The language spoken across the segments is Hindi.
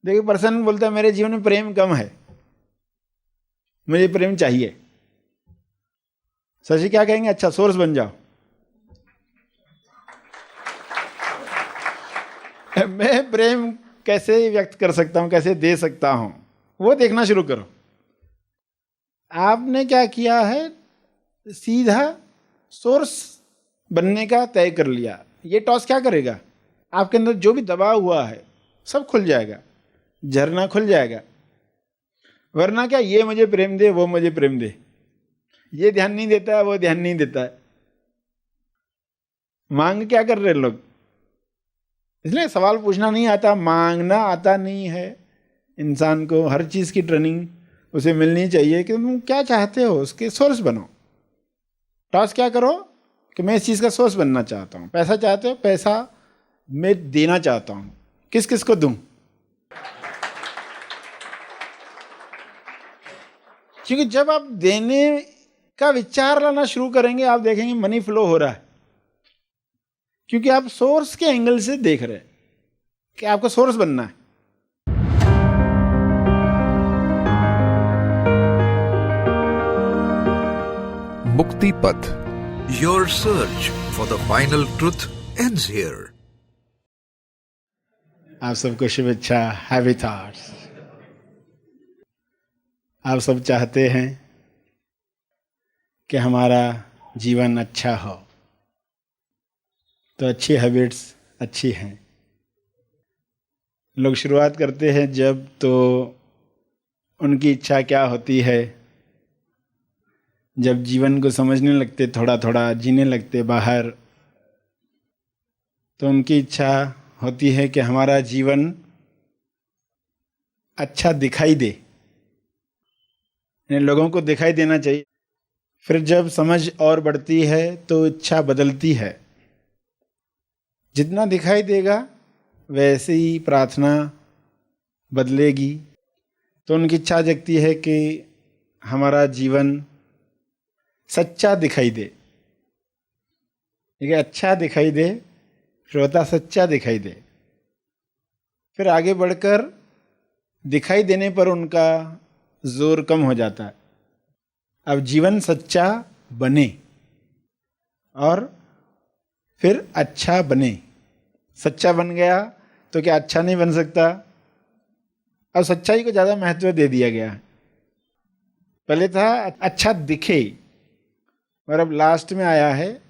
देखिए, पर्सन बोलता है मेरे जीवन में प्रेम कम है, मुझे प्रेम चाहिए। शशि क्या कहेंगे? अच्छा, सोर्स बन जाओ। मैं प्रेम कैसे व्यक्त कर सकता हूं, कैसे दे सकता हूं, वो देखना शुरू करो। आपने क्या किया है, सीधा सोर्स बनने का तय कर लिया। ये टॉस क्या करेगा, आपके अंदर जो भी दबा हुआ है सब खुल जाएगा, झरना खुल जाएगा। वरना क्या, ये मुझे प्रेम दे, वो मुझे प्रेम दे, ये ध्यान नहीं देता है, वो ध्यान नहीं देता है। मांग क्या कर रहे लोग? इसलिए सवाल पूछना नहीं आता, मांगना आता नहीं है। इंसान को हर चीज की ट्रेनिंग उसे मिलनी चाहिए कि तुम क्या चाहते हो, उसके सोर्स बनो। टॉस क्या करो कि मैं इस चीज का सोर्स बनना चाहता हूं। पैसा चाहते हो, पैसा मैं देना चाहता हूं, किस किस को दूं? क्योंकि जब आप देने का विचार लाना शुरू करेंगे, आप देखेंगे मनी फ्लो हो रहा है। क्योंकि आप सोर्स के एंगल से देख रहे हैं कि आपको सोर्स बनना है। मुक्ति पथ। Your search for the final truth ends here. आप सबको शुभेच्छा, हैवी थॉट्स। आप सब चाहते हैं कि हमारा जीवन अच्छा हो, तो अच्छी हैबिट्स अच्छी हैं। लोग शुरुआत करते हैं जब, तो उनकी इच्छा क्या होती है, जब जीवन को समझने लगते, थोड़ा थोड़ा जीने लगते बाहर, तो उनकी इच्छा होती है कि हमारा जीवन अच्छा दिखाई दे, लोगों को दिखाई देना चाहिए। फिर जब समझ और बढ़ती है तो इच्छा बदलती है। जितना दिखाई देगा वैसे ही प्रार्थना बदलेगी। तो उनकी इच्छा जगती है कि हमारा जीवन सच्चा दिखाई दे। ठीक है, अच्छा दिखाई दे, फिर होता सच्चा दिखाई दे। फिर आगे बढ़कर दिखाई देने पर उनका जोर कम हो जाता है। अब जीवन सच्चा बने और फिर अच्छा बने। सच्चा बन गया तो क्या अच्छा नहीं बन सकता? अब सच्चाई को ज़्यादा महत्व दे दिया गया। पहले था अच्छा दिखे, और अब लास्ट में आया है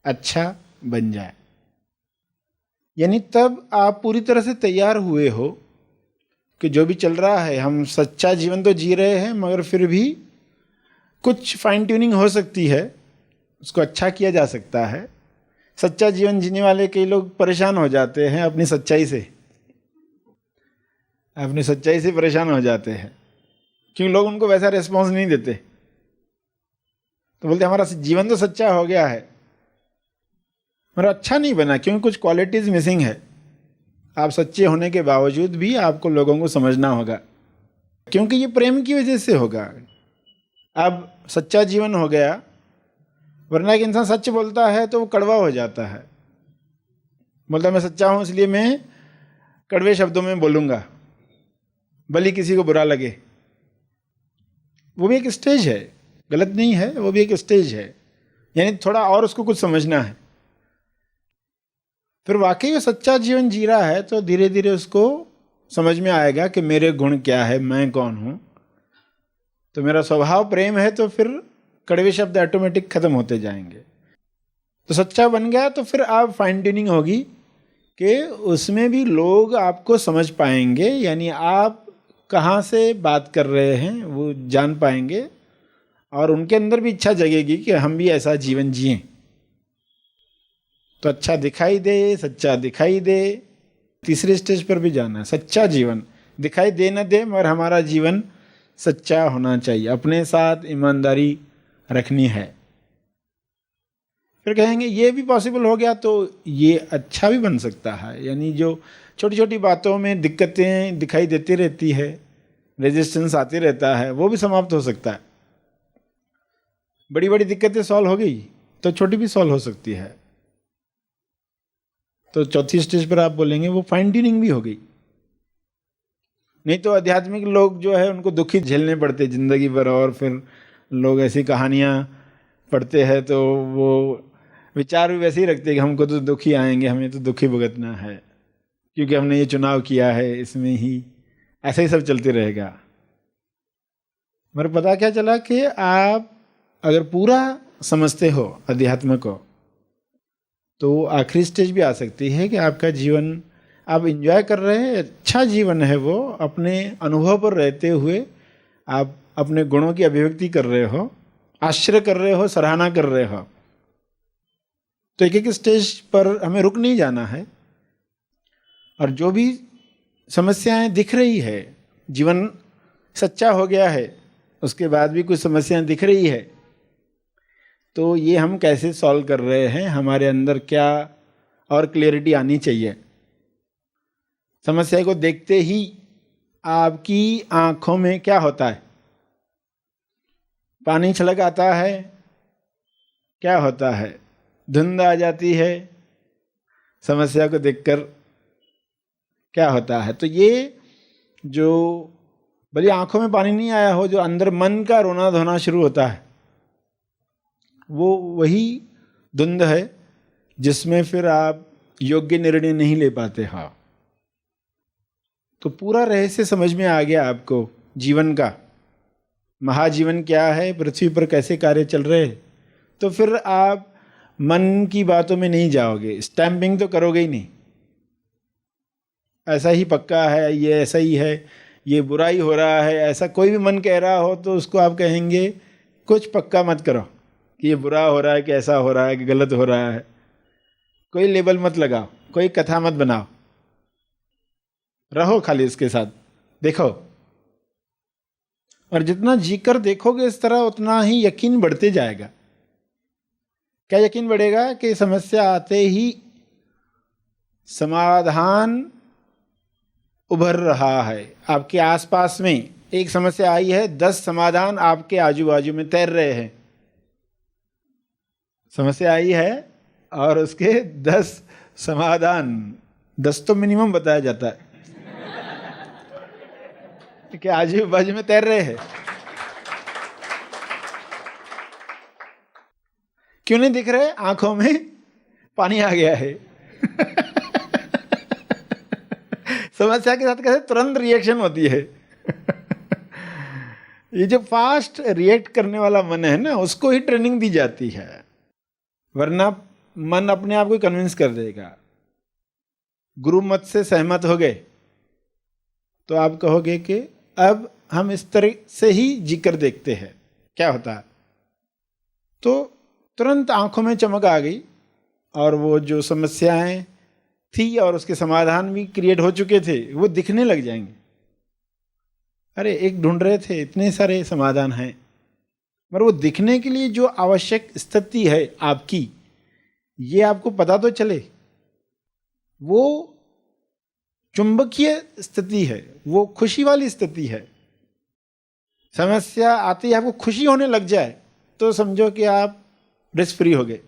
अच्छा बन जाए। यानी तब आप पूरी तरह से तैयार हुए हो कि जो भी चल रहा है, हम सच्चा जीवन तो जी रहे हैं, मगर फिर भी कुछ फाइन ट्यूनिंग हो सकती है, उसको अच्छा किया जा सकता है। सच्चा जीवन जीने वाले कई लोग परेशान हो जाते हैं अपनी सच्चाई से, परेशान हो जाते हैं, क्योंकि लोग उनको वैसा रिस्पॉन्स नहीं देते। तो बोलते हमारा जीवन तो सच्चा हो गया है, मगर अच्छा नहीं बना, क्योंकि कुछ क्वालिटीज मिसिंग है। आप सच्चे होने के बावजूद भी आपको लोगों को समझना होगा, क्योंकि ये प्रेम की वजह से होगा। अब सच्चा जीवन हो गया, वरना एक इंसान सच बोलता है तो वो कड़वा हो जाता है। बोलता मैं सच्चा हूं इसलिए मैं कड़वे शब्दों में बोलूंगा, भले किसी को बुरा लगे। वो भी एक स्टेज है, गलत नहीं है, वो भी एक स्टेज है। यानी थोड़ा और उसको कुछ समझना है। फिर वाकई वो सच्चा जीवन जी रहा है तो धीरे धीरे उसको समझ में आएगा कि मेरे गुण क्या है, मैं कौन हूं। तो मेरा स्वभाव प्रेम है, तो फिर कड़वे शब्द ऑटोमेटिक खत्म होते जाएंगे। तो सच्चा बन गया तो फिर आप फाइन ट्यूनिंग होगी कि उसमें भी लोग आपको समझ पाएंगे, यानी आप कहाँ से बात कर रहे हैं वो जान पाएंगे, और उनके अंदर भी इच्छा जगेगी कि हम भी ऐसा जीवन जिएं। तो अच्छा दिखाई दे, सच्चा दिखाई दे। तीसरे स्टेज पर भी जाना है, सच्चा जीवन दिखाई दे न दे, मगर हमारा जीवन सच्चा होना चाहिए, अपने साथ ईमानदारी रखनी है। फिर कहेंगे ये भी पॉसिबल हो गया तो ये अच्छा भी बन सकता है। यानी जो छोटी छोटी बातों में दिक्कतें दिखाई देती रहती है, रेजिस्टेंस आती रहता है, वो भी समाप्त हो सकता है। बड़ी बड़ी दिक्कतें सॉल्व हो गई तो छोटी भी सॉल्व हो सकती है। तो चौथी स्टेज पर आप बोलेंगे वो फाइन ट्यूनिंग भी हो गई। नहीं तो आध्यात्मिक लोग जो है उनको दुखी झेलने पड़ते जिंदगी भर, और फिर लोग ऐसी कहानियाँ पढ़ते हैं तो वो विचार भी वैसे ही रखते हैं कि हमको तो दुखी आएंगे, हमें तो दुखी भुगतना है क्योंकि हमने ये चुनाव किया है, इसमें ही ऐसा ही सब चलते रहेगा। मगर पता क्या चला कि आप अगर पूरा समझते हो अध्यात्म को तो आखिरी स्टेज भी आ सकती है कि आपका जीवन आप एंजॉय कर रहे हैं, अच्छा जीवन है वो, अपने अनुभव पर रहते हुए आप अपने गुणों की अभिव्यक्ति कर रहे हो, आश्चर्य कर रहे हो, सराहना कर रहे हो। तो एक एक स्टेज पर हमें रुक नहीं जाना है, और जो भी समस्याएं दिख रही है, जीवन सच्चा हो गया है, उसके बाद भी कुछ समस्याएं दिख रही है, तो ये हम कैसे सॉल्व कर रहे हैं, हमारे अंदर क्या और क्लियरिटी आनी चाहिए। समस्या को देखते ही आपकी आंखों में क्या होता है, पानी छलक आता है, क्या होता है, धुंध आ जाती है, समस्या को देखकर क्या होता है। तो ये जो भले आंखों में पानी नहीं आया हो, जो अंदर मन का रोना धोना शुरू होता है, वो वही धुंध है जिसमें फिर आप योग्य निर्णय नहीं ले पाते। हाँ, तो पूरा रहस्य समझ में आ गया आपको जीवन का, महाजीवन क्या है, पृथ्वी पर कैसे कार्य चल रहे हैं। तो फिर आप मन की बातों में नहीं जाओगे, स्टैंपिंग तो करोगे ही नहीं, ऐसा ही पक्का है, ये ऐसा ही है, ये बुराई हो रहा है, ऐसा कोई भी मन कह रहा हो तो उसको आप कहेंगे कुछ पक्का मत करो कि ये बुरा हो रहा है, कि ऐसा हो रहा है, कि गलत हो रहा है। कोई लेबल मत लगाओ, कोई कथा मत बनाओ, रहो खाली इसके साथ, देखो। और जितना जीकर देखोगे इस तरह, उतना ही यकीन बढ़ते जाएगा। क्या यकीन बढ़ेगा कि समस्या आते ही समाधान उभर रहा है आपके आसपास में। एक समस्या आई है, 10 समाधान आपके आजू बाजू में तैर रहे हैं। समस्या आई है और उसके 10 समाधान, 10 तो मिनिमम बताया जाता है कि आजू बाजू में तैर रहे हैं। क्यों नहीं दिख रहे? आंखों में पानी आ गया है समस्या के साथ कैसे तुरंत रिएक्शन होती है ये जो फास्ट रिएक्ट करने वाला मन है ना, उसको ही ट्रेनिंग दी जाती है, वरना मन अपने आप को कन्विंस कर देगा। गुरु मत से सहमत हो गए तो आप कहोगे कि अब हम इस तरह से ही जीकर देखते हैं क्या होता है, तो तुरंत आंखों में चमक आ गई और वो जो समस्याएं थी और उसके समाधान भी क्रिएट हो चुके थे, वो दिखने लग जाएंगे। अरे एक ढूंढ रहे थे, इतने सारे समाधान हैं, मगर वो दिखने के लिए जो आवश्यक स्थिति है आपकी, ये आपको पता तो चले। वो चुंबकीय स्थिति है, वो खुशी वाली स्थिति है। समस्या आती है आपको खुशी होने लग जाए तो समझो कि आप रिस्क फ्री हो गए।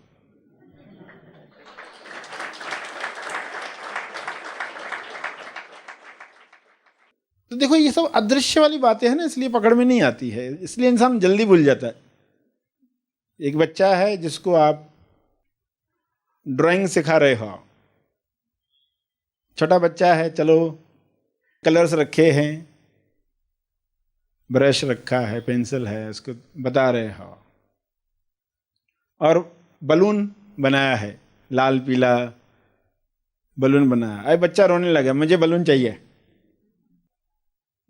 तो देखो ये सब अदृश्य वाली बातें हैं ना, इसलिए पकड़ में नहीं आती है, इसलिए इंसान जल्दी भूल जाता है। एक बच्चा है जिसको आप ड्राइंग सिखा रहे हो, छोटा बच्चा है, चलो कलर्स रखे हैं, ब्रश रखा है, पेंसिल है, उसको बता रहे हो, और बलून बनाया है, लाल पीला बलून बनाया। अरे बच्चा रोने लगा, मुझे बलून चाहिए,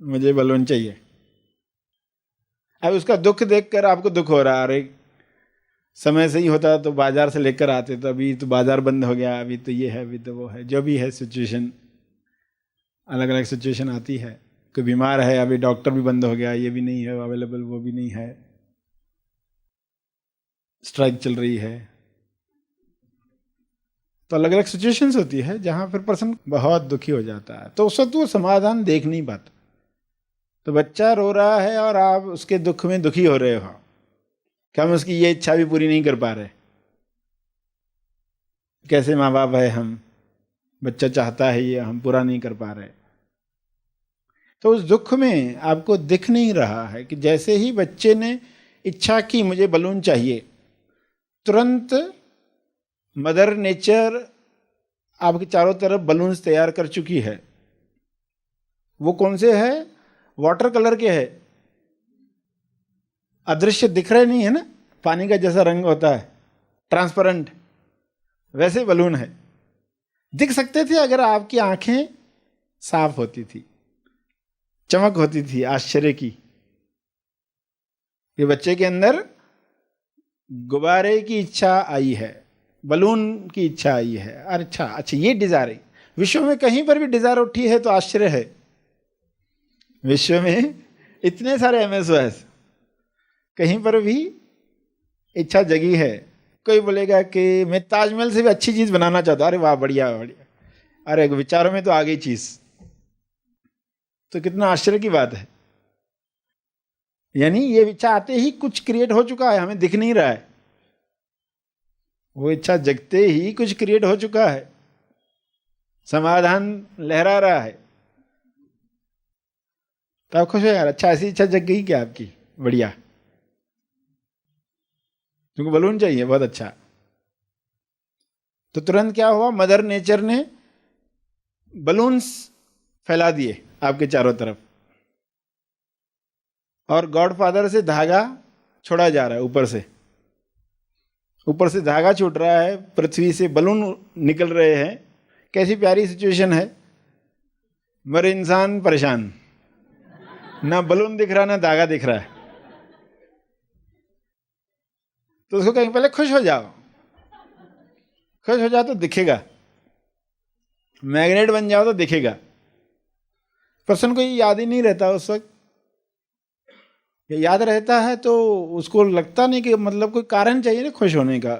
मुझे बलून चाहिए। अब उसका दुख देखकर आपको दुख हो रहा है, अरे समय से ही होता तो बाजार से लेकर आते, तो अभी तो बाजार बंद हो गया, अभी तो ये है, अभी तो वो है, जो भी है सिचुएशन, अलग अलग सिचुएशन आती है। कोई बीमार है, अभी डॉक्टर भी बंद हो गया, ये भी नहीं है अवेलेबल, वो भी नहीं है, स्ट्राइक चल रही है। तो अलग अलग सिचुएशंस होती है जहां फिर पर्सन बहुत दुखी हो जाता है, तो उस वक्त वो समाधान देख नहीं पाता। तो बच्चा रो रहा है और आप उसके दुख में दुखी हो रहे हो कि हम उसकी ये इच्छा भी पूरी नहीं कर पा रहे। कैसे माँ बाप है हम, बच्चा चाहता है ये, हम पूरा नहीं कर पा रहे। तो उस दुख में आपको दिख नहीं रहा है कि जैसे ही बच्चे ने इच्छा की मुझे बलून चाहिए, तुरंत मदर नेचर आपके चारों तरफ बलून्स तैयार कर चुकी है। वो कौन से है? वाटर कलर के है, अदृश्य दिख रहे नहीं है ना, पानी का जैसा रंग होता है ट्रांसपेरेंट, वैसे बलून है। दिख सकते थे अगर आपकी आंखें साफ होती थी, चमक होती थी आश्चर्य की। ये बच्चे के अंदर गुब्बारे की इच्छा आई है, बलून की इच्छा आई है। अच्छा, ये डिजायर है। विश्व में कहीं पर भी डिजायर उठी है तो आश्चर्य है। विश्व में इतने सारे एमएसओएस, कहीं पर भी इच्छा जगी है। कोई बोलेगा कि मैं ताजमहल से भी अच्छी चीज बनाना चाहता हूं। अरे वाह, बढ़िया बढ़िया, अरे विचारों में तो आ गई चीज, तो कितना आश्चर्य की बात है। यानी ये विचार आते ही कुछ क्रिएट हो चुका है, हमें दिख नहीं रहा है। वो इच्छा जगते ही कुछ क्रिएट हो चुका है, समाधान लहरा रहा है। तो आप खुश हो यार, अच्छा ऐसी इच्छा जग गई क्या आपकी? बढ़िया, तुमको बलून चाहिए, बहुत अच्छा। तो तुरंत क्या हुआ? मदर नेचर ने बलून्स फैला दिए आपके चारों तरफ, और गॉडफादर से धागा छोड़ा जा रहा है। ऊपर से धागा छूट रहा है, पृथ्वी से बलून निकल रहे हैं। कैसी प्यारी सिचुएशन है। मरे इंसान परेशान, ना बलून दिख रहा ना धागा दिख रहा है। तो उसको कहीं पहले खुश हो जाओ, खुश हो जाओ तो दिखेगा, मैग्नेट बन जाओ तो दिखेगा। पर्सन को ये याद ही नहीं रहता उस वक्त। याद रहता है तो उसको लगता नहीं कि मतलब कोई कारण चाहिए ना खुश होने का।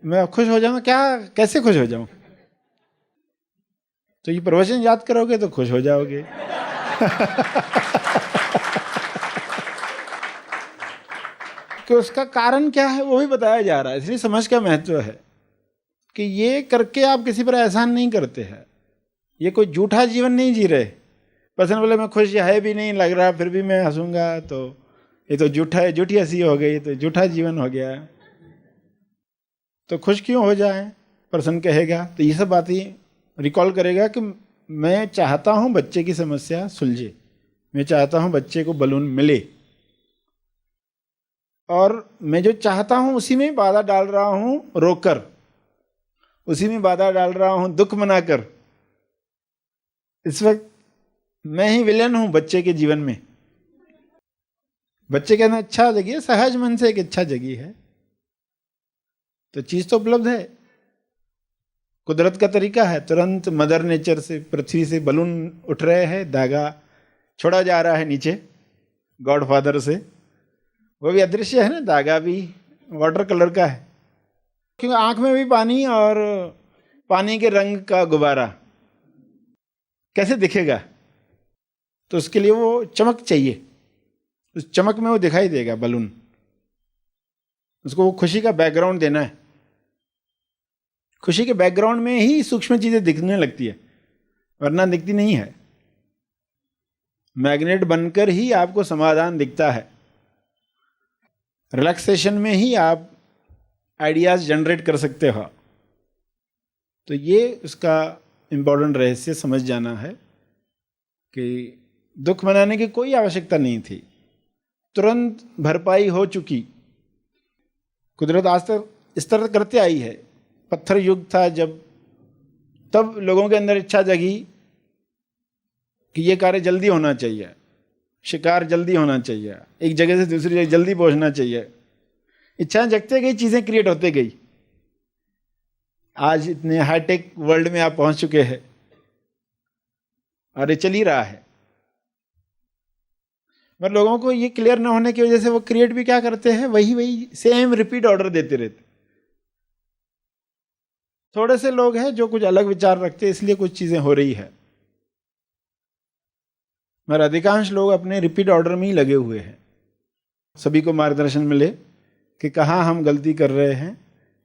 मैं खुश हो जाऊं क्या, कैसे खुश हो जाऊं? तो ये प्रवचन याद करोगे तो खुश हो जाओगे। कि उसका कारण क्या है वो भी बताया जा रहा है। इसलिए समझ का महत्व है कि ये करके आप किसी पर एहसान नहीं करते हैं। ये कोई झूठा जीवन नहीं जी रहे। पर्सन बोले मैं खुश है भी नहीं लग रहा, फिर भी मैं हंसूंगा, तो ये तो झूठा है, झूठी हंसी हो गई, तो झूठा जीवन हो गया। तो खुश क्यों हो जाए पर्सन कहेगा। तो ये सब बातें रिकॉल करेगा कि मैं चाहता हूं बच्चे की समस्या सुलझे, मैं चाहता हूं बच्चे को बलून मिले, और मैं जो चाहता हूं उसी में बाधा डाल रहा हूं रोककर, उसी में बाधा डाल रहा हूं दुख मनाकर। इस वक्त मैं ही विलेन हूं बच्चे के जीवन में। बच्चे के अंदर इच्छा जगी है, सहज मन से एक इच्छा जगी है, तो चीज तो उपलब्ध है। कुदरत का तरीका है, तुरंत मदर नेचर से, पृथ्वी से बलून उठ रहे हैं, धागा छोड़ा जा रहा है नीचे गॉडफादर से। वो भी अदृश्य है ना, धागा भी वाटर कलर का है, क्योंकि आंख में भी पानी और पानी के रंग का गुब्बारा कैसे दिखेगा। तो उसके लिए वो चमक चाहिए, उस चमक में वो दिखाई देगा बलून। उसको वो खुशी का बैकग्राउंड देना है। खुशी के बैकग्राउंड में ही सूक्ष्म चीजें दिखने लगती है, वरना दिखती नहीं है। मैग्नेट बनकर ही आपको समाधान दिखता है। रिलैक्सेशन में ही आप आइडियाज जनरेट कर सकते हो। तो ये उसका इंपॉर्टेंट रहस्य समझ जाना है कि दुख मनाने की कोई आवश्यकता नहीं थी, तुरंत भरपाई हो चुकी। कुदरत आज तक इस तरह करते आई है। पत्थर युग था जब, तब लोगों के अंदर इच्छा जगी कि ये कार्य जल्दी होना चाहिए, शिकार जल्दी होना चाहिए, एक जगह से दूसरी जगह जल्दी पहुंचना चाहिए। इच्छाएं जगते गई, चीजें क्रिएट होते गई। आज इतने हाईटेक वर्ल्ड में आप पहुंच चुके हैं और ये चल ही रहा है। पर लोगों को ये क्लियर ना होने की वजह से वो क्रिएट भी क्या करते हैं, वही सेम रिपीट ऑर्डर देते रहते। थोड़े से लोग हैं जो कुछ अलग विचार रखते हैं, इसलिए कुछ चीजें हो रही है, मगर अधिकांश लोग अपने रिपीट ऑर्डर में ही लगे हुए हैं। सभी को मार्गदर्शन मिले कि कहाँ हम गलती कर रहे हैं,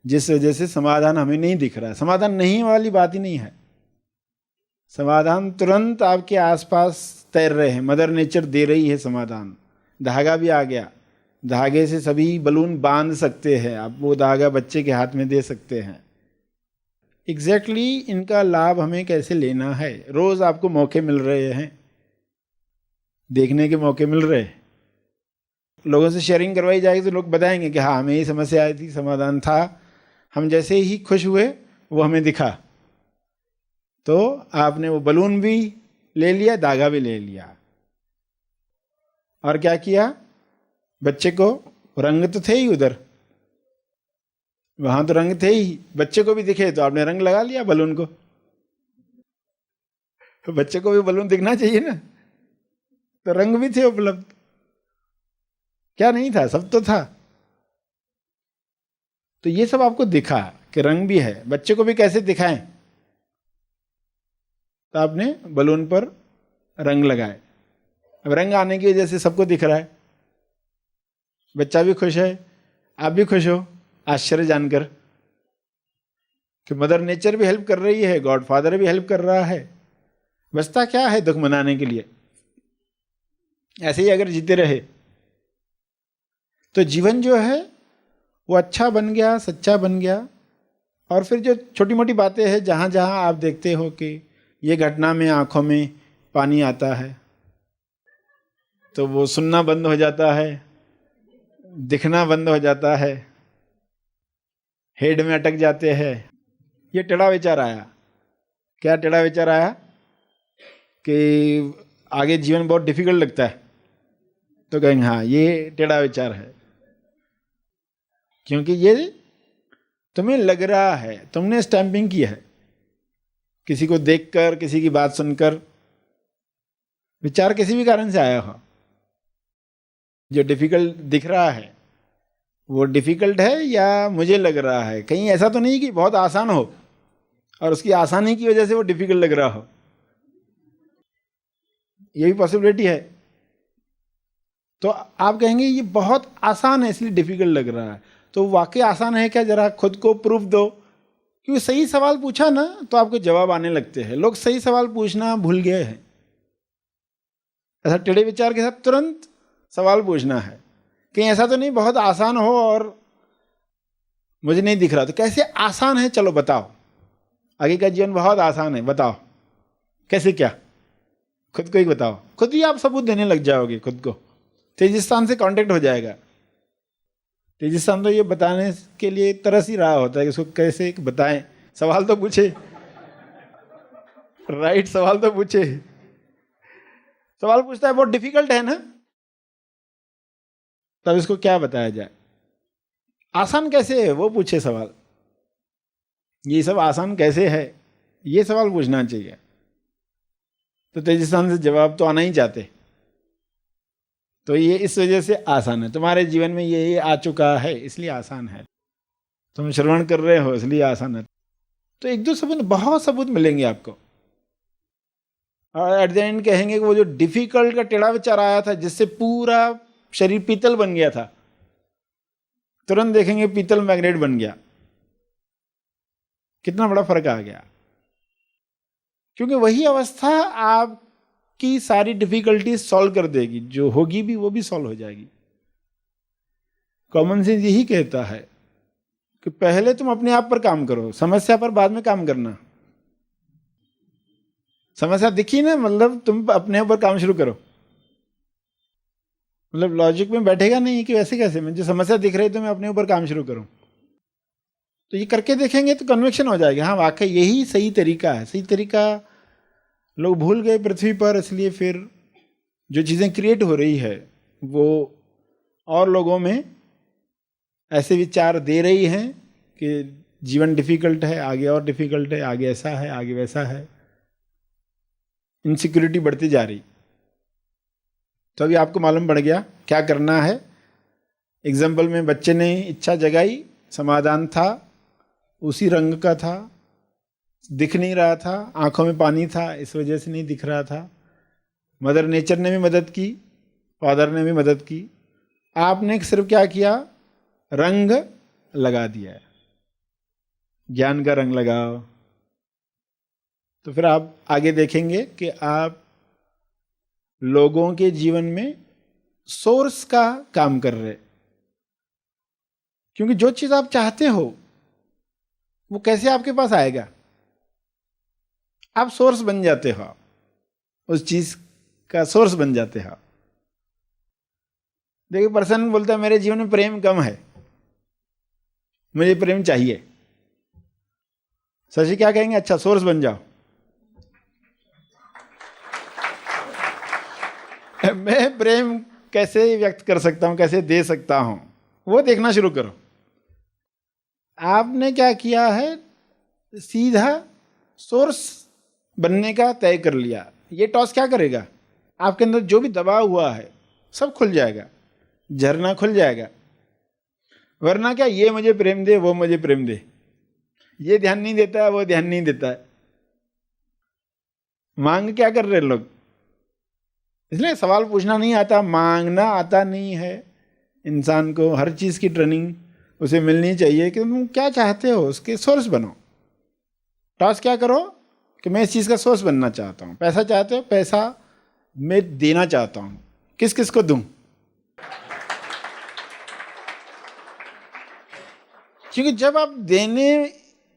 जिस वजह से समाधान हमें नहीं दिख रहा है। समाधान नहीं वाली बात ही नहीं है, समाधान तुरंत आपके आसपास तैर रहे हैं, मदर नेचर दे रही है समाधान। धागा भी आ गया, धागे से सभी बलून बांध सकते हैं आप, वो धागा बच्चे के हाथ में दे सकते हैं। एग्जैक्टली इनका लाभ हमें कैसे लेना है, रोज आपको मौके मिल रहे हैं, देखने के मौके मिल रहे हैं। लोगों से शेयरिंग करवाई जाएगी तो लोग बताएंगे कि हाँ हमें ये समस्या आई थी, समाधान था। हम जैसे ही खुश हुए वो हमें दिखा, तो आपने वो बलून भी ले लिया, धागा भी ले लिया, और क्या किया, बच्चे को रंग तो थे ही उधर, वहां तो रंग थे ही, बच्चे को भी दिखे तो आपने रंग लगा लिया बलून को। तो बच्चे को भी बलून दिखना चाहिए ना, तो रंग भी थे उपलब्ध। क्या नहीं था, सब तो था। तो ये सब आपको दिखा कि रंग भी है, बच्चे को भी कैसे दिखाएं, तो आपने बलून पर रंग लगाए। अब रंग आने की वजह से सबको दिख रहा है, बच्चा भी खुश है, आप भी खुश हो, आश्चर्य जानकर कि मदर नेचर भी हेल्प कर रही है, गॉड फादर भी हेल्प कर रहा है। बचता क्या है दुख मनाने के लिए। ऐसे ही अगर जीते रहे तो जीवन जो है वो अच्छा बन गया, सच्चा बन गया। और फिर जो छोटी मोटी बातें हैं, जहाँ जहाँ आप देखते हो कि ये घटना में आंखों में पानी आता है, तो वो सुनना बंद हो जाता है, दिखना बंद हो जाता है, हेड में अटक जाते हैं। ये टेढ़ा विचार आया। क्या टेढ़ा विचार आया कि आगे जीवन बहुत डिफिकल्ट लगता है, तो कहेंगे हाँ ये टेढ़ा विचार है, क्योंकि ये तुम्हें लग रहा है, तुमने स्टैंपिंग की है, किसी को देखकर, किसी की बात सुनकर। विचार किसी भी कारण से आया हो, जो डिफिकल्ट दिख रहा है वो डिफिकल्ट है या मुझे लग रहा है। कहीं ऐसा तो नहीं कि बहुत आसान हो और उसकी आसानी की वजह से वो डिफिकल्ट लग रहा हो, ये भी पॉसिबिलिटी है। तो आप कहेंगे ये बहुत आसान है इसलिए डिफिकल्ट लग रहा है, तो वाकई आसान है क्या, जरा खुद को प्रूफ दो। क्योंकि सही सवाल पूछा ना तो आपको जवाब आने लगते हैं। लोग सही सवाल पूछना भूल गए हैं। ऐसा टेढ़े विचार के साथ तुरंत सवाल पूछना है, कहीं ऐसा तो नहीं बहुत आसान हो और मुझे नहीं दिख रहा। तो कैसे आसान है, चलो बताओ, आगे का जीवन बहुत आसान है, बताओ कैसे, क्या, खुद को ही बताओ। खुद ही आप सबूत देने लग जाओगे खुद को। तेजिस्तान से कांटेक्ट हो जाएगा। तेजिस्तान तो ये बताने के लिए तरस ही रहा होता है कि इसको कैसे बताएं। सवाल तो पूछे, राइट, सवाल तो पूछे। सवाल पूछता है बहुत डिफिकल्ट है ना, तब इसको क्या बताया जाए। आसान कैसे है वो पूछे सवाल, ये सब आसान कैसे है ये सवाल पूछना चाहिए। तो तेजिस्तान से जवाब तो आना ही चाहते। तो ये इस वजह से आसान है, तुम्हारे जीवन में ये आ चुका है इसलिए आसान है, तुम श्रवण कर रहे हो इसलिए आसान है। तो एक दो सबूत, बहुत सबूत मिलेंगे आपको। और एट द एंड कहेंगे कि वो जो डिफिकल्ट का टेढ़ा विचार आया था जिससे पूरा शरीर पीतल बन गया था, तुरंत देखेंगे पीतल मैग्नेट बन गया। कितना बड़ा फर्क आ गया, क्योंकि वही अवस्था आपकी सारी डिफिकल्टीज सॉल्व कर देगी। जो होगी भी वो भी सॉल्व हो जाएगी। कॉमन सेंस यही कहता है कि पहले तुम अपने आप पर काम करो, समस्या पर बाद में काम करना। समस्या दिखी ना, मतलब तुम अपने ऊपर काम शुरू करो। मतलब लॉजिक में बैठेगा नहीं कि वैसे कैसे, मुझे समस्या दिख रही तो मैं अपने ऊपर काम शुरू करूं। तो ये करके देखेंगे तो कन्विक्शन हो जाएगा, हाँ वाकई यही सही तरीका है। सही तरीका लोग भूल गए पृथ्वी पर, इसलिए फिर जो चीज़ें क्रिएट हो रही है वो और लोगों में ऐसे विचार दे रही हैं कि जीवन डिफिकल्ट है, आगे और डिफिकल्ट है, आगे ऐसा है, आगे वैसा है। इनसिक्योरिटी बढ़ती जा रही। तो अभी आपको मालूम पड़ गया क्या करना है। एग्जाम्पल में बच्चे ने इच्छा जगाई, समाधान था, उसी रंग का था, दिख नहीं रहा था, आंखों में पानी था, इस वजह से नहीं दिख रहा था। मदर नेचर ने भी मदद की, फादर ने भी मदद की। आपने सिर्फ क्या किया, रंग लगा दिया। ज्ञान का रंग लगाओ। तो फिर आप आगे देखेंगे कि आप लोगों के जीवन में सोर्स का काम कर रहे, क्योंकि जो चीज आप चाहते हो वो कैसे आपके पास आएगा? आप सोर्स बन जाते हो, उस चीज का सोर्स बन जाते हो। देखिए, पर्सन बोलता है मेरे जीवन में प्रेम कम है, मुझे प्रेम चाहिए। शशि क्या कहेंगे? अच्छा, सोर्स बन जाओ। मैं प्रेम कैसे व्यक्त कर सकता हूं, कैसे दे सकता हूं, वो देखना शुरू करो। आपने क्या किया है, सीधा सोर्स बनने का तय कर लिया। ये टॉस क्या करेगा? आपके अंदर जो भी दबा हुआ है सब खुल जाएगा, झरना खुल जाएगा। वरना क्या, ये मुझे प्रेम दे, वो मुझे प्रेम दे, ये ध्यान नहीं देता है, वो ध्यान नहीं देता है। मांग क्या कर रहे लोग? इसलिए सवाल पूछना नहीं आता, मांगना आता नहीं है। इंसान को हर चीज की ट्रेनिंग उसे मिलनी चाहिए कि तुम क्या चाहते हो, उसके सोर्स बनो। टॉस क्या करो कि मैं इस चीज का सोर्स बनना चाहता हूं। पैसा चाहते हो, पैसा मैं देना चाहता हूं, किस किस को दूं? क्योंकि जब आप देने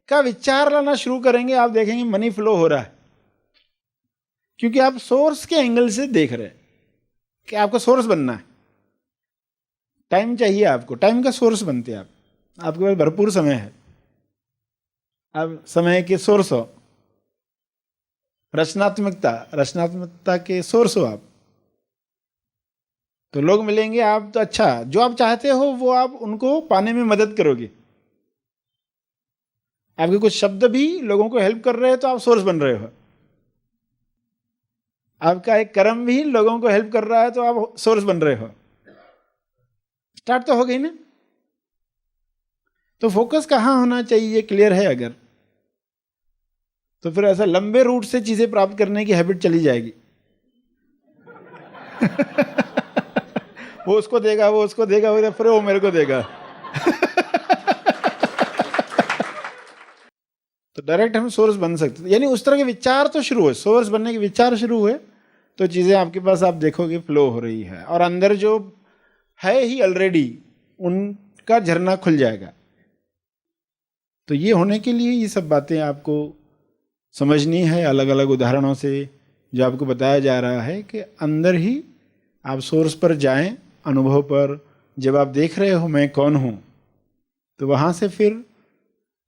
का विचार लाना शुरू करेंगे, आप देखेंगे मनी फ्लो हो रहा है, क्योंकि आप सोर्स के एंगल से देख रहे हैं कि आपको सोर्स बनना है। टाइम चाहिए आपको, टाइम का सोर्स बनते हैं आप। आपके पास भरपूर समय है, अब समय के सोर्स हो। रचनात्मकता के सोर्स हो आप, तो लोग मिलेंगे आप, तो अच्छा जो आप चाहते हो वो आप उनको पाने में मदद करोगे। आपके कुछ शब्द भी लोगों को हेल्प कर रहे हैं तो आप सोर्स बन रहे हो। आपका एक कर्म भी लोगों को हेल्प कर रहा है तो आप सोर्स बन रहे हो। स्टार्ट तो हो गई ना। तो फोकस कहाँ होना चाहिए, क्लियर है अगर, तो फिर ऐसा लंबे रूट से चीजें प्राप्त करने की हैबिट चली जाएगी। वो उसको देगा, वो उसको देगा, फिर वो मेरे को देगा। तो डायरेक्ट हम सोर्स बन सकते थे। यानी उस तरह के विचार तो शुरू हुए, सोर्स बनने के विचार शुरू हुए, तो चीजें आपके पास आप देखोगे फ्लो हो रही है, और अंदर जो है ही ऑलरेडी उनका झरना खुल जाएगा। तो ये होने के लिए ये सब बातें आपको समझनी है, अलग अलग उदाहरणों से जो आपको बताया जा रहा है कि अंदर ही आप सोर्स पर जाएं, अनुभव पर। जब आप देख रहे हो मैं कौन हूं, तो वहां से फिर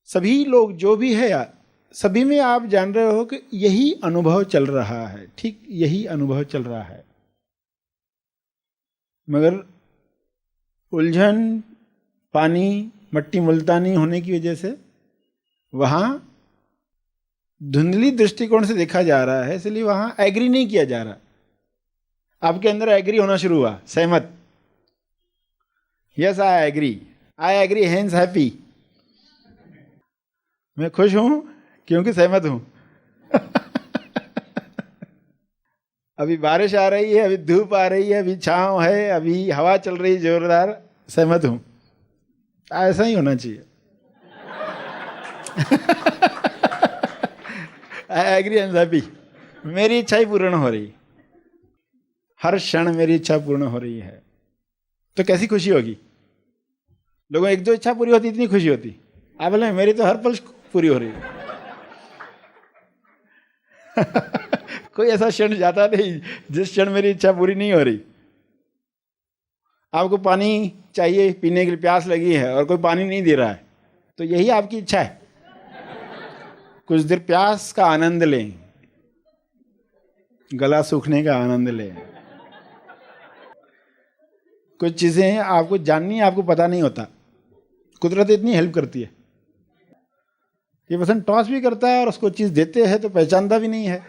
सभी लोग जो भी है, सभी में आप जान रहे हो कि यही अनुभव चल रहा है, ठीक यही अनुभव चल रहा है। मगर उलझन, पानी, मट्टी मुल्तानी होने की वजह से वहां धुंधली दृष्टिकोण से देखा जा रहा है, इसलिए वहां एग्री नहीं किया जा रहा। आपके अंदर एग्री होना शुरू हुआ, सहमत। Yes I agree hence happy. मैं खुश हूं क्योंकि सहमत हूं। अभी बारिश आ रही है, अभी धूप आ रही है, अभी छांव है, अभी हवा चल रही जोरदार, सहमत हूं। ऐसा ही होना चाहिए। I agree and happy. मेरी इच्छा ही पूर्ण हो रही, हर क्षण मेरी इच्छा पूर्ण हो रही है। तो कैसी खुशी होगी? लोगों एक जो इच्छा पूरी होती इतनी खुशी होती। आप बोले मेरी तो हर पल पूरी हो रही है। कोई ऐसा क्षण जाता नहीं जिस क्षण मेरी इच्छा पूरी नहीं हो रही। आपको पानी चाहिए पीने के लिए, प्यास लगी है और कोई पानी नहीं दे रहा है, तो यही आपकी इच्छा है। कुछ देर प्यास का आनंद लें, गला सूखने का आनंद लें। कुछ चीजें आपको जाननी है, आपको पता नहीं होता, कुदरत इतनी हेल्प करती है। ये पर्सन टॉस भी करता है और उसको चीज देते हैं तो पहचानता भी नहीं है।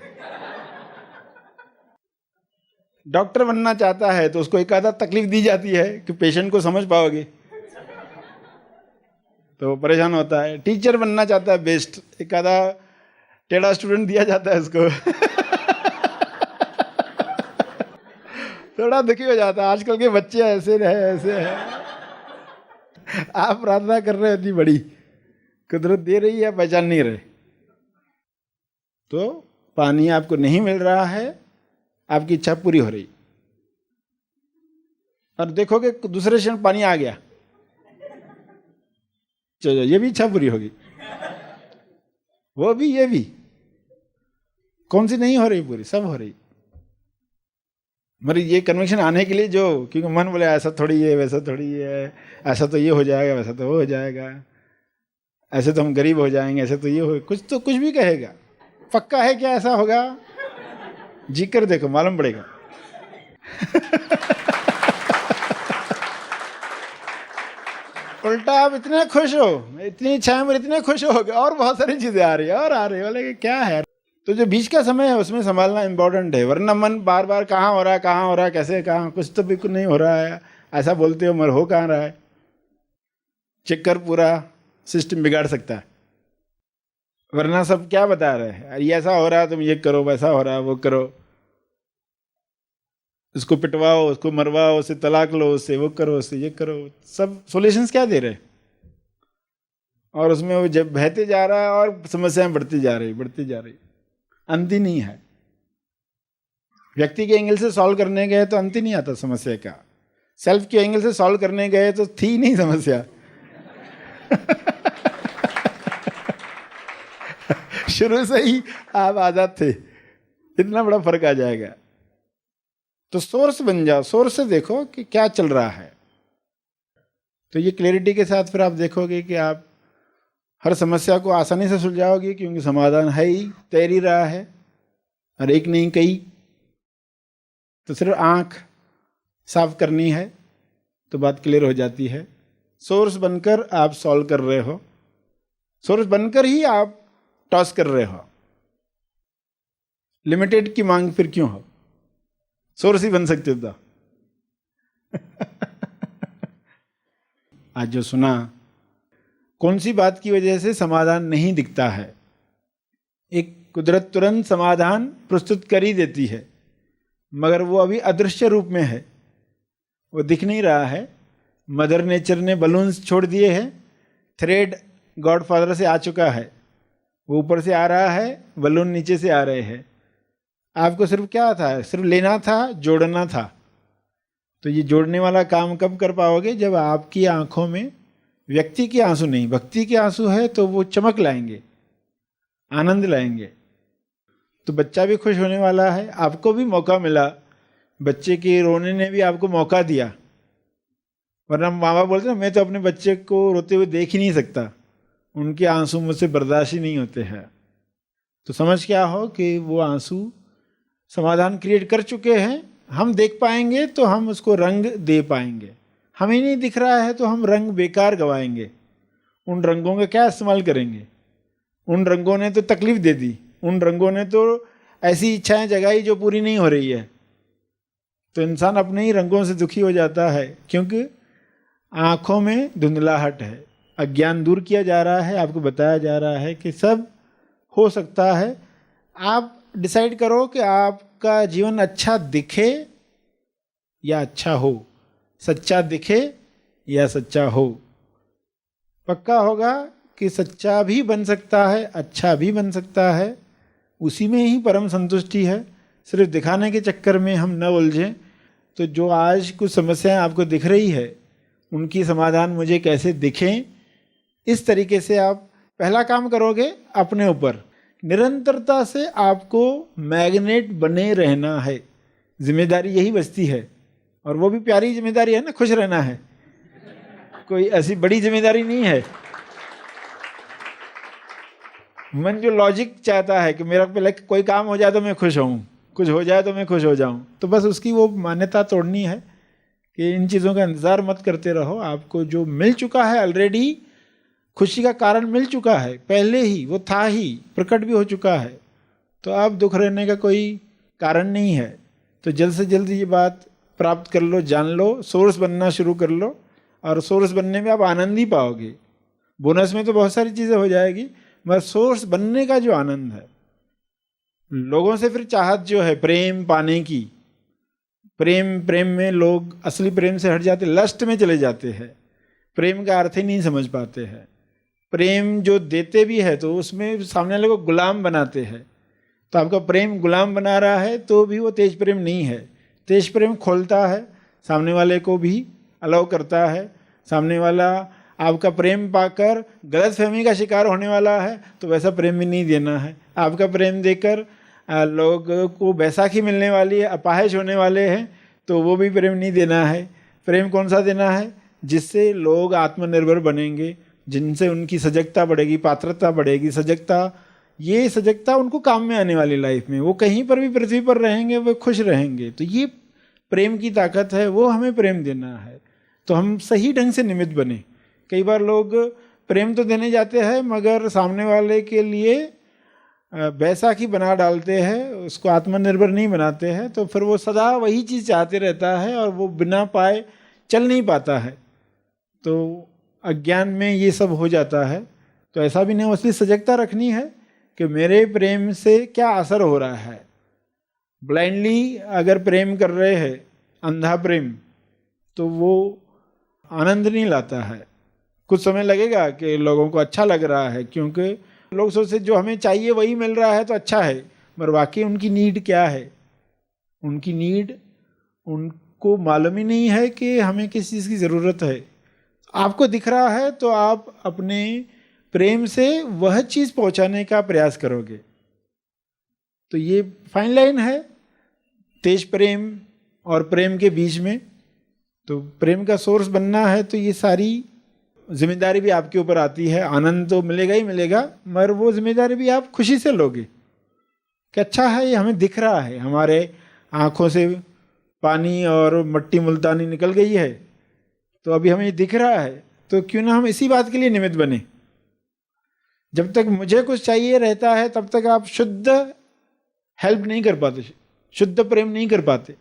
डॉक्टर बनना चाहता है तो उसको एक आधा तकलीफ दी जाती है कि पेशेंट को समझ पाओगे, तो वो परेशान होता है। टीचर बनना चाहता है बेस्ट, एक आधा टेढ़ा स्टूडेंट दिया जाता है उसको। थोड़ा दुखी हो जाता है। आजकल के बच्चे ऐसे है। आप प्रार्थना कर रहे हो इतनी बड़ी, कुदरत दे रही है, पहचान नहीं रहे। तो पानी आपको नहीं मिल रहा है, आपकी इच्छा पूरी हो रही, और देखोगे दूसरे क्षण पानी आ गया, चलो ये भी इच्छा पूरी होगी, वो भी ये भी। कौन सी नहीं हो रही पूरी? सब हो रही। मगर ये कन्विक्शन आने के लिए जो, क्योंकि मन बोले ऐसा थोड़ी है, वैसा थोड़ी है, ऐसा तो ये हो जाएगा, वैसा तो वो हो जाएगा, ऐसे तो हम गरीब हो जाएंगे, ऐसे तो ये हो, कुछ तो कुछ भी कहेगा। पक्का है क्या ऐसा होगा? जी कर देखो, मालूम पड़ेगा। उल्टा आप इतने खुश हो, इतनी इच्छाएं मेरी, इतने खुश हो गए, और बहुत सारी चीजें आ रही है और आ रही है, बोले क्या है। तो जो बीच का समय है उसमें संभालना इंपॉर्टेंट है, वरना मन बार बार कहाँ हो रहा है, कहाँ हो रहा है, कैसे, कहाँ, कुछ तो बिल्कुल नहीं हो रहा है, ऐसा बोलते हो, मगर हो कहाँ रहा है। चेक कर, पूरा सिस्टम बिगाड़ सकता है। वरना सब क्या बता रहे हैं, ये ऐसा हो रहा है, तुम ये करो, वैसा हो रहा है, वो करो, उसको पिटवाओ, उसको मरवाओ, उससे तलाक लो, उससे वो करो, उससे ये करो, सब सॉल्यूशंस क्या दे रहे हैं। और उसमें वो जब बहते जा रहा है और समस्याएं बढ़ती जा रही, अंत ही नहीं है। व्यक्ति के एंगल से सॉल्व करने गए तो अंत ही नहीं आता समस्या का, सेल्फ के एंगल से सॉल्व करने गए तो थी नहीं समस्या। शुरू से ही आप आजाद थे, इतना बड़ा फर्क आ जाएगा। तो सोर्स बन जाओ, सोर्स से देखो कि क्या चल रहा है। तो ये क्लैरिटी के साथ फिर आप देखोगे कि आप हर समस्या को आसानी से सुलझाओगे, क्योंकि समाधान है ही, तैर ही रहा है, और एक नहीं कई। तो सिर्फ आंख साफ करनी है तो बात क्लियर हो जाती है। सोर्स बनकर आप सॉल्व कर रहे हो, सोर्स बनकर ही आप टॉस कर रहे हो। लिमिटेड की मांग फिर क्यों हो, सोर्स ही बन सकते था। आज जो सुना, कौन सी बात की वजह से समाधान नहीं दिखता है। एक कुदरत तुरंत समाधान प्रस्तुत कर ही देती है, मगर वो अभी अदृश्य रूप में है, वो दिख नहीं रहा है। मदर नेचर ने बलून्स छोड़ दिए हैं, थ्रेड गॉडफादर से आ चुका है, वो ऊपर से आ रहा है, बलून नीचे से आ रहे हैं। आपको सिर्फ क्या था, सिर्फ लेना था, जोड़ना था। तो ये जोड़ने वाला काम कब कर पाओगे? जब आपकी आंखों में व्यक्ति के आंसू नहीं, भक्ति के आंसू है, तो वो चमक लाएंगे, आनंद लाएंगे। तो बच्चा भी खुश होने वाला है, आपको भी मौका मिला, बच्चे के रोने ने भी आपको मौका दिया। वरना माँ बाप बोलते हैं मैं तो अपने बच्चे को रोते हुए देख ही नहीं सकता, उनके आंसू मुझसे बर्दाश्त ही नहीं होते हैं। तो समझ क्या हो कि वो आंसू समाधान क्रिएट कर चुके हैं। हम देख पाएंगे तो हम उसको रंग दे पाएंगे, हमें नहीं दिख रहा है तो हम रंग बेकार गवाएंगे। उन रंगों का क्या इस्तेमाल करेंगे? उन रंगों ने तो तकलीफ दे दी, उन रंगों ने तो ऐसी इच्छाएं जगाई जो पूरी नहीं हो रही है। तो इंसान अपने ही रंगों से दुखी हो जाता है, क्योंकि आँखों में धुंधलाहट है, अज्ञान दूर किया जा रहा है, आपको बताया जा रहा है कि सब हो सकता है। आप डिसाइड करो कि आपका जीवन अच्छा दिखे या अच्छा हो, सच्चा दिखे या सच्चा हो। पक्का होगा कि सच्चा भी बन सकता है, अच्छा भी बन सकता है, उसी में ही परम संतुष्टि है। सिर्फ दिखाने के चक्कर में हम न उलझें। तो जो आज कुछ समस्याएं आपको दिख रही है, उनकी समाधान मुझे कैसे दिखें, इस तरीके से आप पहला काम करोगे अपने ऊपर। निरंतरता से आपको मैग्नेट बने रहना है, जिम्मेदारी यही बचती है। और वो भी प्यारी जिम्मेदारी है ना, खुश रहना है, कोई ऐसी बड़ी जिम्मेदारी नहीं है। मन जो लॉजिक चाहता है कि मेरा पहले कोई काम हो जाए तो मैं खुश हूँ, कुछ हो जाए तो मैं खुश हो जाऊँ, तो बस उसकी वो मान्यता तोड़नी है कि इन चीज़ों का इंतज़ार मत करते रहो। आपको जो मिल चुका है ऑलरेडी, खुशी का कारण मिल चुका है पहले ही, वो था ही, प्रकट भी हो चुका है। तो अब दुख रहने का कोई कारण नहीं है। तो जल्द से जल्द ये बात प्राप्त कर लो, जान लो, सोर्स बनना शुरू कर लो, और सोर्स बनने में आप आनंद ही पाओगे। बोनस में तो बहुत सारी चीज़ें हो जाएगी, मगर सोर्स बनने का जो आनंद है, लोगों से फिर चाहत जो है प्रेम पाने की, प्रेम में लोग असली प्रेम से हट जाते, लस्ट में चले जाते हैं, प्रेम का अर्थ ही नहीं समझ पाते हैं। प्रेम जो देते भी है तो उसमें सामने वाले को गुलाम बनाते हैं तो आपका प्रेम गुलाम बना रहा है तो भी वो तेज प्रेम नहीं है। तेज प्रेम खोलता है, सामने वाले को भी अलाउ करता है। सामने वाला आपका प्रेम पाकर गलतफहमी का शिकार होने वाला है तो वैसा प्रेम भी नहीं देना है। आपका प्रेम देकर लोगों को बैसाखी मिलने वाली है, अपाहिज होने वाले हैं, तो वो भी प्रेम नहीं देना है। प्रेम कौन सा देना है? जिससे लोग आत्मनिर्भर बनेंगे, जिनसे उनकी सजगता बढ़ेगी, पात्रता बढ़ेगी। ये सजगता उनको काम में आने वाली लाइफ में, वो कहीं पर भी पृथ्वी पर रहेंगे वो खुश रहेंगे। तो ये प्रेम की ताकत है, वो हमें प्रेम देना है। तो हम सही ढंग से निमित्त बने। कई बार लोग प्रेम तो देने जाते हैं मगर सामने वाले के लिए बैसाखी बना डालते हैं, उसको आत्मनिर्भर नहीं बनाते हैं, तो फिर वो सदा वही चीज़ चाहते रहता है और वो बिना पाए चल नहीं पाता है। तो अज्ञान में ये सब हो जाता है। तो ऐसा भी नहीं हो, इसलिए सजगता रखनी है कि मेरे प्रेम से क्या असर हो रहा है। ब्लाइंडली अगर प्रेम कर रहे हैं, अंधा प्रेम, तो वो आनंद नहीं लाता है। कुछ समय लगेगा कि लोगों को अच्छा लग रहा है, क्योंकि लोग सोचते जो हमें चाहिए वही मिल रहा है तो अच्छा है, मगर वाकई उनकी नीड क्या है? उनकी नीड उनको मालूम ही नहीं है कि हमें किस चीज़ की ज़रूरत है। आपको दिख रहा है तो आप अपने प्रेम से वह चीज़ पहुंचाने का प्रयास करोगे। तो ये फाइन लाइन है तेज प्रेम और प्रेम के बीच में। तो प्रेम का सोर्स बनना है तो ये सारी जिम्मेदारी भी आपके ऊपर आती है। आनंद तो मिलेगा ही मिलेगा, मगर वो जिम्मेदारी भी आप खुशी से लोगे कि अच्छा है, ये हमें दिख रहा है, हमारे आँखों से पानी और मट्टी मुल्तानी निकल गई है, तो अभी हमें दिख रहा है, तो क्यों ना हम इसी बात के लिए निमित्त बने। जब तक मुझे कुछ चाहिए रहता है तब तक आप शुद्ध हेल्प नहीं कर पाते, शुद्ध प्रेम नहीं कर पाते।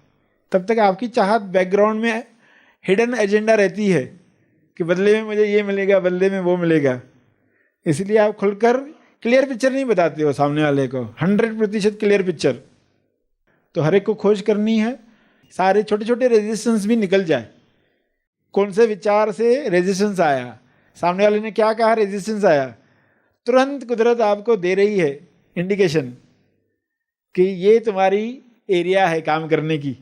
तब तक आपकी चाहत बैकग्राउंड में हिडन एजेंडा रहती है कि बदले में मुझे ये मिलेगा, बदले में वो मिलेगा। इसलिए आप खुलकर क्लियर पिक्चर नहीं बताते हो सामने वाले को, 100% क्लियर पिक्चर। तो हर एक को खोज करनी है, सारे छोटे छोटे रेजिस्टेंस भी निकल जाए। कौन से विचार से रेजिस्टेंस आया, सामने वाले ने क्या कहा, रेजिस्टेंस आया, तुरंत कुदरत आपको दे रही है इंडिकेशन कि ये तुम्हारी एरिया है काम करने की।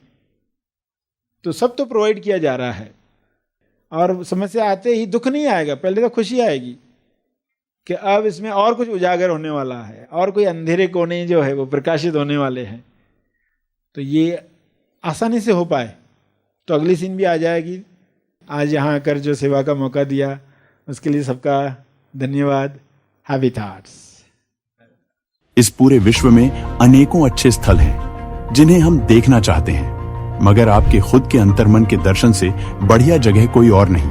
तो सब तो प्रोवाइड किया जा रहा है। और समस्या आते ही दुख नहीं आएगा, पहले तो खुशी आएगी कि अब इसमें और कुछ उजागर होने वाला है, और कोई अंधेरे कोने जो है वो प्रकाशित होने वाले हैं। तो ये आसानी से हो पाए तो अगली सीन भी आ जाएगी। आज यहाँ आकर जो सेवा का मौका दिया उसके लिए सबका धन्यवाद। Happy thoughts. इस पूरे विश्व में अनेकों अच्छे स्थल हैं जिन्हें हम देखना चाहते हैं, मगर आपके खुद के अंतर्मन के दर्शन से बढ़िया जगह कोई और नहीं।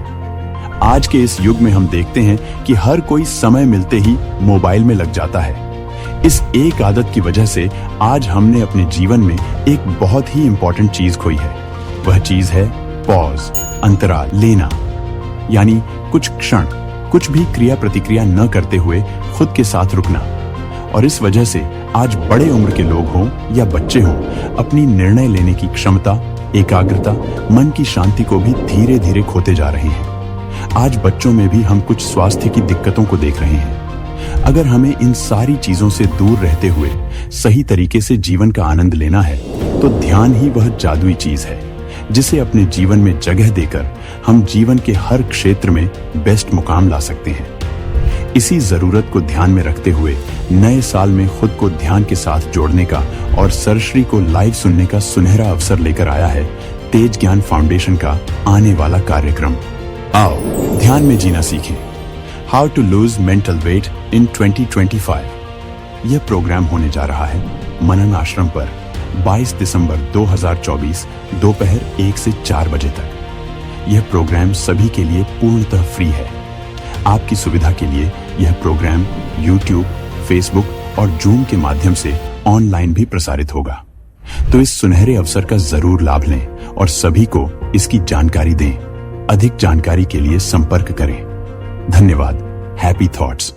आज के इस युग में हम देखते हैं कि हर कोई समय मिलते ही मोबाइल में लग जाता है। इस एक आदत की वजह से आज हमने अपने जीवन में एक बहुत ही इंपॉर्टेंट चीज खोई है। वह चीज है पॉज, अंतराल लेना, यानी कुछ क्षण कुछ भी क्रिया प्रतिक्रिया न करते हुए खुद के साथ रुकना। और इस वजह से आज बड़े उम्र के लोग हों या बच्चे हों, अपनी निर्णय लेने की क्षमता, एकाग्रता, मन की शांति को भी धीरे धीरे खोते जा रहे हैं। आज बच्चों में भी हम कुछ स्वास्थ्य की दिक्कतों को देख रहे हैं। अगर हमें इन सारी चीजों से दूर रहते हुए सही तरीके से जीवन का आनंद लेना है तो ध्यान ही वह जादुई चीज है जिसे अपने जीवन में जगह देकर हम जीवन के हर क्षेत्र में बेस्ट मुकाम ला सकते हैं। इसी जरूरत को ध्यान में रखते हुए नए साल में खुद को ध्यान के साथ जोड़ने का और सरश्री को लाइव सुनने का सुनहरा अवसर लेकर आया है तेज ज्ञान फाउंडेशन का आने वाला कार्यक्रम। आओ ध्यान में जीना सीखें। How to lose mental weight in 2025। यह प्रोग्राम होने जा रहा है मनन आश्रम पर 22 दिसंबर 2024 दोपहर 1 से 4 बजे तक। यह प्रोग्राम सभी के लिए पूर्णतः फ्री है। आपकी सुविधा के लिए यह प्रोग्राम YouTube, Facebook और Zoom के माध्यम से ऑनलाइन भी प्रसारित होगा। तो इस सुनहरे अवसर का जरूर लाभ लें और सभी को इसकी जानकारी दें। अधिक जानकारी के लिए संपर्क करें। धन्यवाद। Happy thoughts.